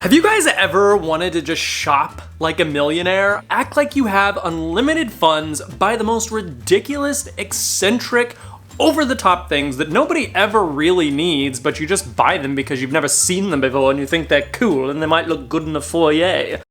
Have you guys ever wanted to just shop like a millionaire? Act like you have unlimited funds, buy the most ridiculous, eccentric, over-the-top things that nobody ever really needs, but you just buy them because you've never seen them before and you think they're cool and they might look good in the foyer.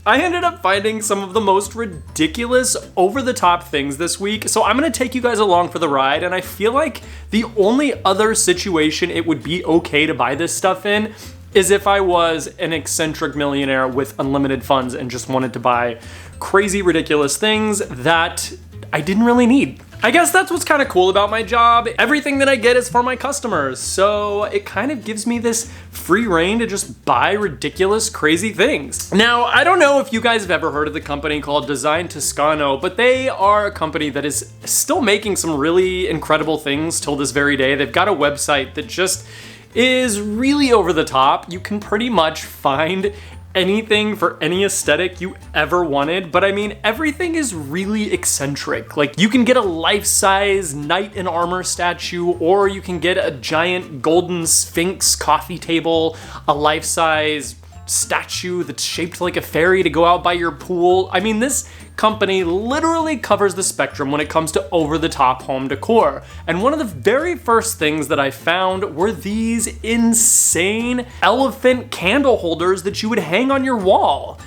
I ended up finding some of the most ridiculous, over-the-top things this week, so I'm gonna take you guys along for the ride, and I feel like the only other situation it would be okay to buy this stuff in is if I was an eccentric millionaire with unlimited funds and just wanted to buy crazy, ridiculous things that I didn't really need. I guess that's what's kind of cool about my job. Everything that I get is for my customers, so it kind of gives me this free reign to just buy ridiculous, crazy things. Now, I don't know if you guys have ever heard of the company called Design Toscano, but they are a company that is still making some really incredible things till this very day. They've got a website that just is really over the top. You can pretty much find anything for any aesthetic you ever wanted, but I mean, everything is really eccentric. Like, you can get a life-size knight in armor statue, or you can get a giant golden sphinx coffee table, a life-size statue that's shaped like a fairy to go out by your pool. I mean, this company literally covers the spectrum when it comes to over-the-top home decor. And one of the very first things that I found were these insane elephant candle holders that you would hang on your wall.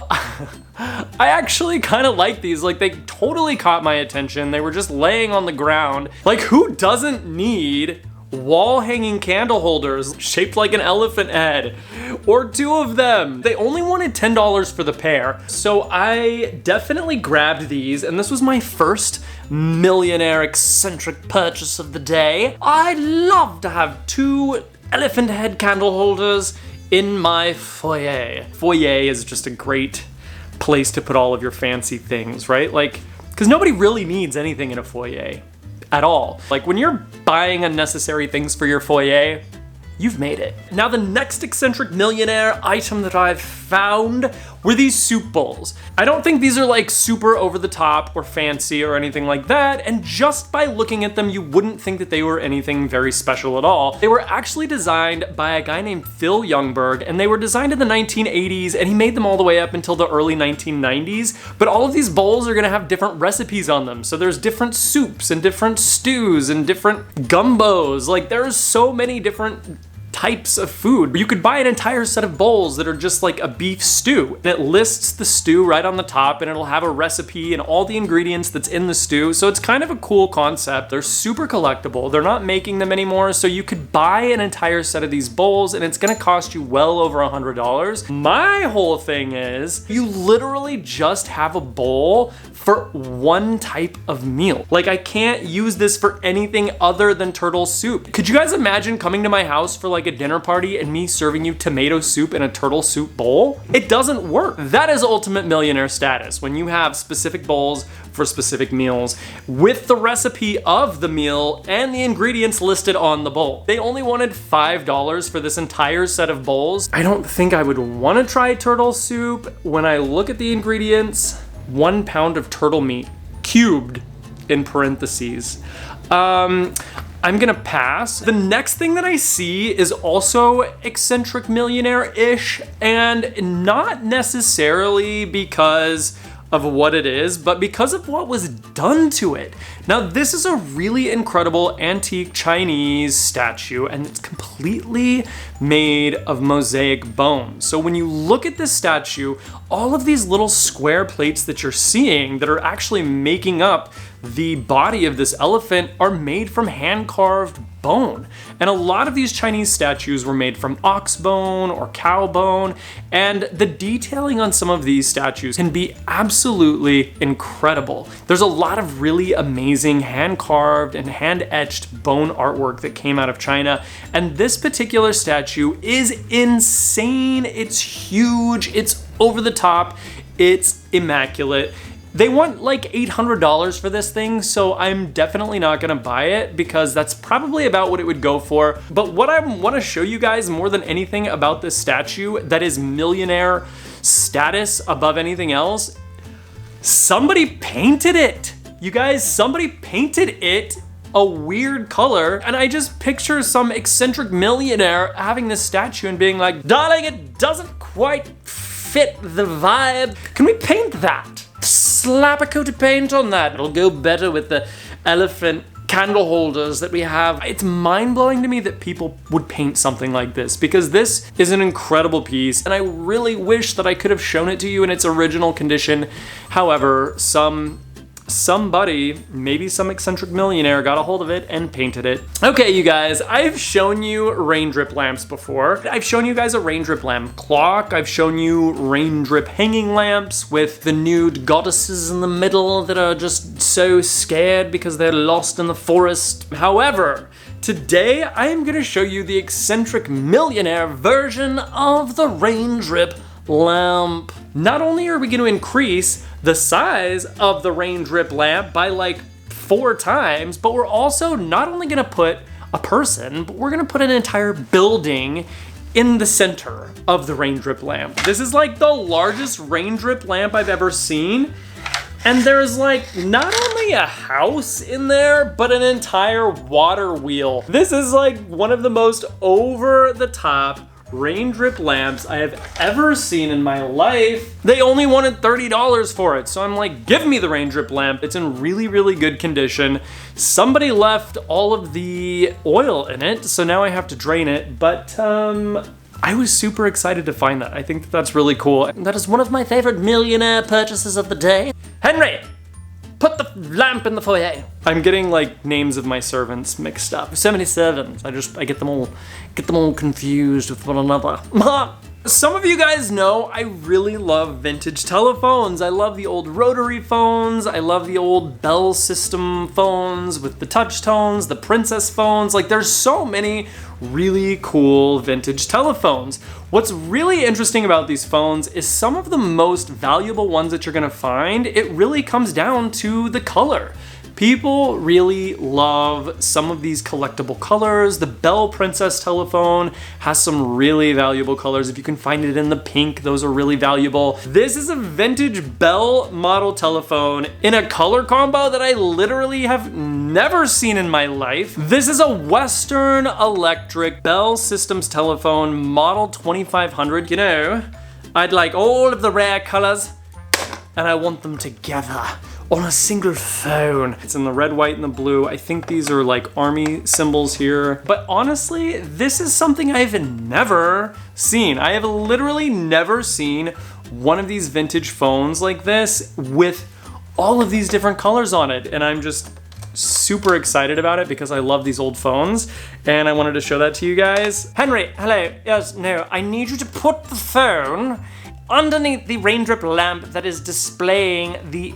I actually kind of like these. Like, they totally caught my attention. They were just laying on the ground. Like, who doesn't need wall-hanging candle holders shaped like an elephant head, or two of them? They only wanted $10 for the pair, so I definitely grabbed these, and this was my first millionaire eccentric purchase of the day. I'd love to have two elephant head candle holders in my foyer. Foyer is just a great place to put all of your fancy things, right? Like, because nobody really needs anything in a foyer at all. Like, when you're buying unnecessary things for your foyer, you've made it. Now, the next eccentric millionaire item that I've found were these soup bowls. I don't think these are like super over the top or fancy or anything like that, and just by looking at them, you wouldn't think that they were anything very special at all. They were actually designed by a guy named Phil Youngberg, and they were designed in the 1980s, and he made them all the way up until the early 1990s, but all of these bowls are gonna have different recipes on them. So there's different soups and different stews and different gumbos. Like, there's so many different types of food. You could buy an entire set of bowls that are just like a beef stew. And it lists the stew right on the top, and it'll have a recipe and all the ingredients that's in the stew. So it's kind of a cool concept. They're super collectible. They're not making them anymore, so you could buy an entire set of these bowls and it's gonna cost you well over $100. My whole thing is, you literally just have a bowl for one type of meal. Like, I can't use this for anything other than turtle soup. Could you guys imagine coming to my house for like a dinner party and me serving you tomato soup in a turtle soup bowl? It doesn't work. That is ultimate millionaire status, when you have specific bowls for specific meals with the recipe of the meal and the ingredients listed on the bowl. They only wanted $5 for this entire set of bowls. I don't think I would want to try turtle soup. When I look at the ingredients, 1 pound of turtle meat, cubed in parentheses. I'm gonna pass. The next thing that I see is also eccentric millionaire-ish, and not necessarily because of what it is, but because of what was done to it. Now, this is a really incredible antique Chinese statue, and it's completely made of mosaic bone. So when you look at this statue, all of these little square plates that you're seeing that are actually making up the body of this elephant are made from hand-carved bone. And a lot of these Chinese statues were made from ox bone or cow bone, and the detailing on some of these statues can be absolutely incredible. There's a lot of really amazing hand-carved and hand-etched bone artwork that came out of China, and this particular statue is insane. It's huge, it's over the top, it's immaculate. They want like $800 for this thing, so I'm definitely not gonna buy it because that's probably about what it would go for. But what I wanna show you guys more than anything about this statue that is millionaire status above anything else, somebody painted it. You guys, somebody painted it a weird color, and I just picture some eccentric millionaire having this statue and being like, darling, it doesn't quite fit the vibe. Can we paint that? Slap a coat of paint on that. It'll go better with the elephant candle holders that we have. It's mind-blowing to me that people would paint something like this because this is an incredible piece and I really wish that I could have shown it to you in its original condition. However, somebody, maybe some eccentric millionaire, got a hold of it and painted it. Okay, you guys, I've shown you Raindrip lamps before. I've shown you guys a Raindrip lamp clock. I've shown you Raindrip hanging lamps with the nude goddesses in the middle that are just so scared because they're lost in the forest. However, today I am gonna show you the eccentric millionaire version of the Raindrip lamp. Not only are we going to increase the size of the Raindrip lamp by like 4 times, but we're also not only going to put a person, but we're going to put an entire building in the center of the Raindrip lamp. This is like the largest Raindrip lamp I've ever seen. And there's like not only a house in there, but an entire water wheel. This is like one of the most over the top Raindrip lamps I have ever seen in my life. They only wanted $30 for it, so I'm like, give me the Raindrip lamp. It's in really, really good condition. Somebody left all of the oil in it, so now I have to drain it, but I was super excited to find that. I think that that's really cool. That is one of my favorite millionaire purchases of the day. Henry, put the lamp in the foyer. I'm getting like names of my servants mixed up. So many servants. I get them all confused with one another. Some of you guys know I really love vintage telephones. I love the old rotary phones. I love the old Bell system phones with the touch tones, the princess phones. Like there's so many really cool vintage telephones. What's really interesting about these phones is some of the most valuable ones that you're gonna find, it really comes down to the color. People really love some of these collectible colors. The Bell Princess telephone has some really valuable colors. If you can find it in the pink, those are really valuable. This is a vintage Bell model telephone in a color combo that I literally have never seen in my life. This is a Western Electric Bell Systems telephone model 2500. You know, I'd like all of the rare colors and I want them together on a single phone. It's in the red, white, and the blue. I think these are like army symbols here. But honestly, this is something I've never seen. I have literally never seen one of these vintage phones like this with all of these different colors on it. And I'm just super excited about it because I love these old phones. And I wanted to show that to you guys. Henry, hello. Yes, no, I need you to put the phone underneath the Raindrip lamp that is displaying the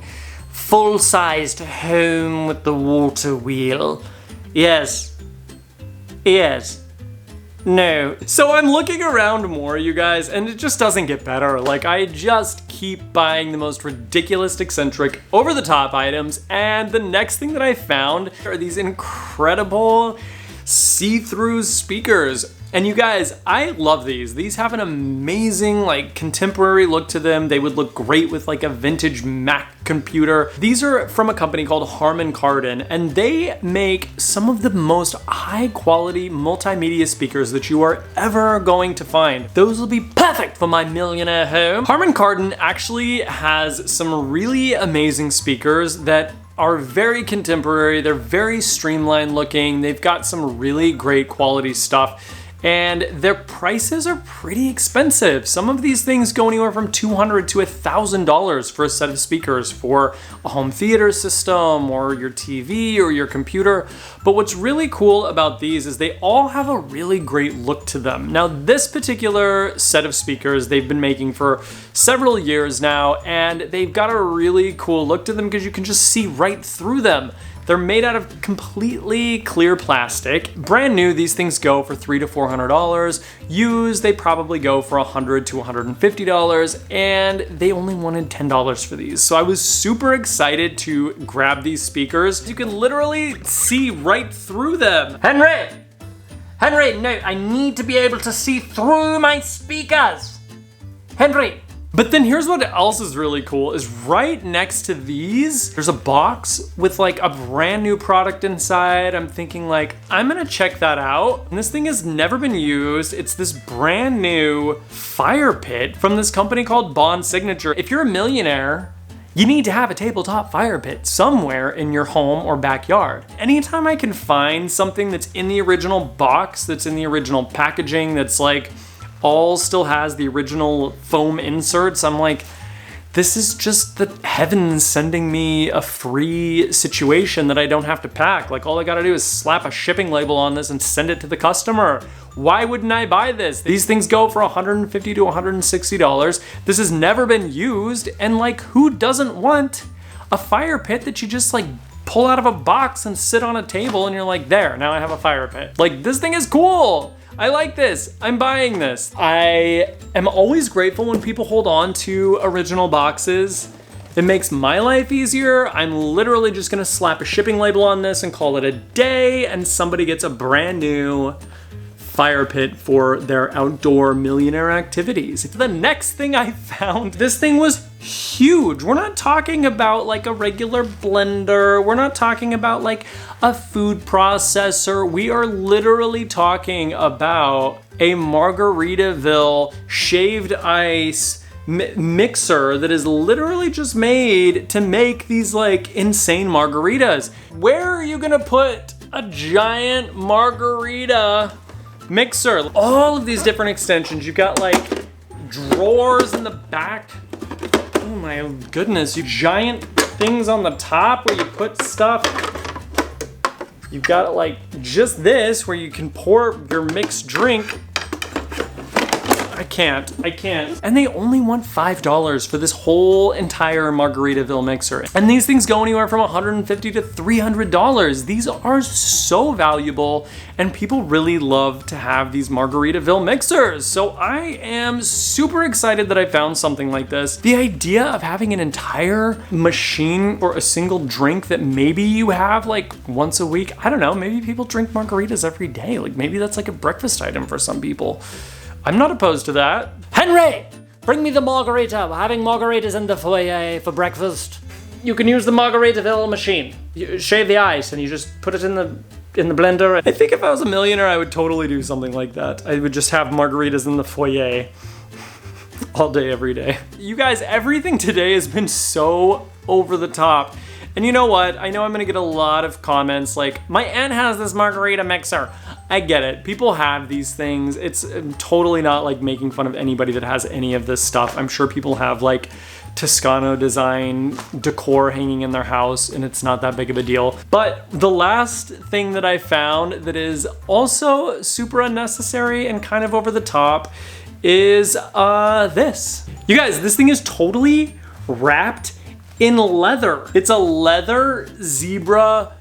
full-sized home with the water wheel. Yes. Yes. No. So I'm looking around more, you guys, and it just doesn't get better. Like, I just keep buying the most ridiculous, eccentric, over-the-top items, and the next thing that I found are these incredible see-through speakers. And you guys, I love these. These have an amazing, like, contemporary look to them. They would look great with like a vintage Mac computer. These are from a company called Harman Kardon, and they make some of the most high quality multimedia speakers that you are ever going to find. Those will be perfect for my millionaire home. Harman Kardon actually has some really amazing speakers that are very contemporary. They're very streamlined looking. They've got some really great quality stuff. And their prices are pretty expensive. Some of these things go anywhere from $200 to $1,000 for a set of speakers for a home theater system or your TV or your computer. But what's really cool about these is they all have a really great look to them. Now, this particular set of speakers they've been making for several years now, and they've got a really cool look to them because you can just see right through them. They're made out of completely clear plastic. Brand new, these things go for $300 to $400. Used, they probably go for $100 to $150, and they only wanted $10 for these. So I was super excited to grab these speakers. You can literally see right through them. Henry, no, I need to be able to see through my speakers. Henry. But then here's what else is really cool is right next to these, there's a box with like a brand new product inside. I'm thinking like, I'm gonna check that out. And this thing has never been used. It's this brand new fire pit from this company called Bond Signature. If you're a millionaire, you need to have a tabletop fire pit somewhere in your home or backyard. Anytime I can find something that's in the original box, that's in the original packaging, that's like all still has the original foam inserts, I'm like, this is just the heavens sending me a free situation that I don't have to pack. Like all I gotta do is slap a shipping label on this and send it to the customer. Why wouldn't I buy this? These things go for $150 to $160. This has never been used, and like who doesn't want a fire pit that you just like pull out of a box and sit on a table and you're like, there, now I have a fire pit. Like this thing is cool. I like this. I'm buying this. I am always grateful when people hold on to original boxes. It makes my life easier. I'm literally just gonna slap a shipping label on this and call it a day, and somebody gets a brand new fire pit for their outdoor millionaire activities. The next thing I found, this thing was huge. We're not talking about like a regular blender. We're not talking about like a food processor. We are literally talking about a Margaritaville shaved ice mixer that is literally just made to make these like insane margaritas. Where are you gonna put a giant margarita mixer? All of these different extensions. You've got like drawers in the back. Oh my goodness, you giant things on the top where you put stuff. You've got like just this where you can pour your mixed drink. I can't. And they only want $5 for this whole entire Margaritaville mixer. And these things go anywhere from $150 to $300. These are so valuable, and people really love to have these Margaritaville mixers. So I am super excited that I found something like this. The idea of having an entire machine for a single drink that maybe you have like once a week. I don't know, maybe people drink margaritas every day. Like maybe that's like a breakfast item for some people. I'm not opposed to that. Henry, bring me the margarita. We're having margaritas in the foyer for breakfast. You can use the Margaritaville machine. You shave the ice and you just put it in the blender. I think if I was a millionaire, I would totally do something like that. I would just have margaritas in the foyer all day, every day. You guys, everything today has been so over the top. And you know what? I know I'm gonna get a lot of comments like, my aunt has this margarita mixer. I get it. People have these things. It's totally not like making fun of anybody that has any of this stuff. I'm sure people have like Toscano design decor hanging in their house, and it's not that big of a deal. But the last thing that I found that is also super unnecessary and kind of over the top is this. You guys, this thing is totally wrapped in leather. It's a leather zebra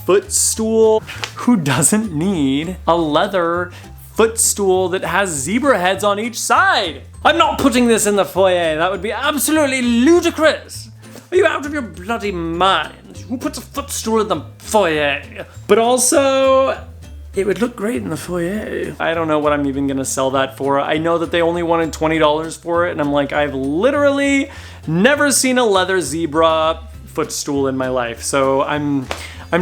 footstool. Who doesn't need a leather footstool that has zebra heads on each side? I'm not putting this in the foyer. That would be absolutely ludicrous. Are you out of your bloody mind? Who puts a footstool in the foyer? But also, it would look great in the foyer. I don't know what I'm even gonna sell that for. I know that they only wanted $20 for it, and I'm like, I've literally never seen a leather zebra footstool in my life, so I'm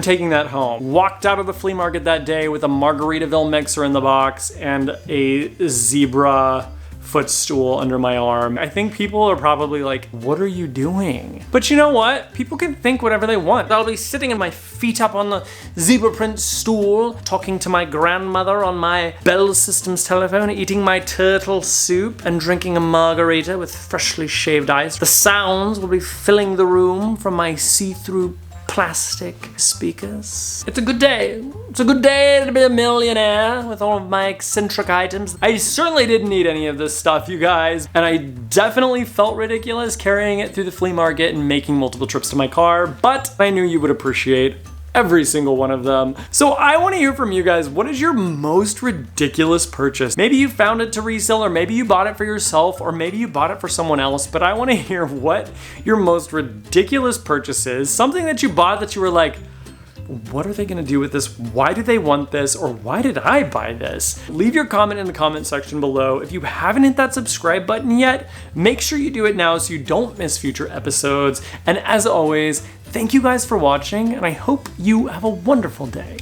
taking that home. Walked out of the flea market that day with a Margaritaville mixer in the box and a zebra footstool under my arm. I think people are probably like, what are you doing? But you know what? People can think whatever they want. I'll be sitting with my feet up on the zebra print stool, talking to my grandmother on my Bell Systems telephone, eating my turtle soup and drinking a margarita with freshly shaved ice. The sounds will be filling the room from my see-through plastic speakers. It's a good day. It's a good day to be a millionaire with all of my eccentric items. I certainly didn't need any of this stuff, you guys, and I definitely felt ridiculous carrying it through the flea market and making multiple trips to my car, but I knew you would appreciate every single one of them. So I want to hear from you guys. What is your most ridiculous purchase? Maybe you found it to resell, or maybe you bought it for yourself, or maybe you bought it for someone else, but I want to hear what your most ridiculous purchase is. Something that you bought that you were like, what are they gonna do with this? Why do they want this? Or why did I buy this? Leave your comment in the comment section below. If you haven't hit that subscribe button yet, make sure you do it now so you don't miss future episodes. And as always, thank you guys for watching, and I hope you have a wonderful day.